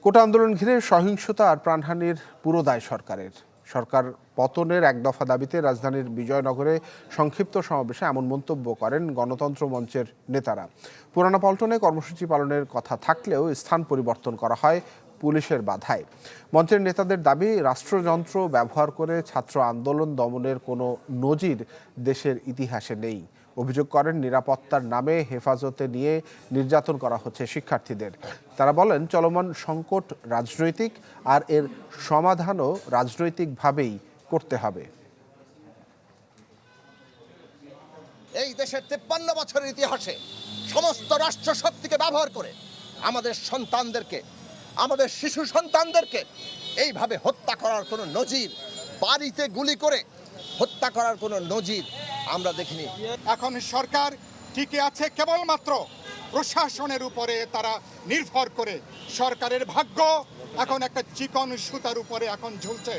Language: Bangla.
কোটা আন্দোলন ঘিরে সহিংসতা আর প্রাণহানির পুরো দায় সরকারের। সরকার পতনের এক দফা দাবিতে রাজধানীর বিজয়নগরে সংক্ষিপ্ত সমাবেশে এমন মন্তব্য করেন গণতন্ত্র মঞ্চের নেতারা। পুরানা পল্টনে কর্মসূচি পালনের কথা থাকলেও স্থান পরিবর্তন করা হয় পুলিশের বাধায়। মঞ্চের নেতাদের দাবি, রাষ্ট্রযন্ত্র ব্যবহার করে ছাত্র আন্দোলন দমনের কোনো নজির দেশের ইতিহাসে নেই। অভিযোগ করেন, নিরাপত্তার নামে হেফাজতে নিয়ে নির্যাতন করা হচ্ছে শিক্ষার্থীদের। তারা বলেন, চলমান সংকট রাজনৈতিক, আর এর সমাধানও রাজনৈতিকভাবেই করতে হবে। এই দেশের 53 বছরের ইতিহাসে সমস্ত রাষ্ট্র শক্তিকে ব্যবহার করে আমাদের সন্তানদেরকে, আমাদের শিশু সন্তানদেরকে এইভাবে হত্যা করার কোনো নজির, বাড়িতে গুলি করে হত্যা করার কোনো নজির আমরা দেখিনি। এখন সরকার টিকে আছে কেবলমাত্র প্রশাসনের উপরে, তারা নির্ভর করে। সরকারের ভাগ্য এখন একটা চিকন সুতার উপরে এখন ঝুলছে।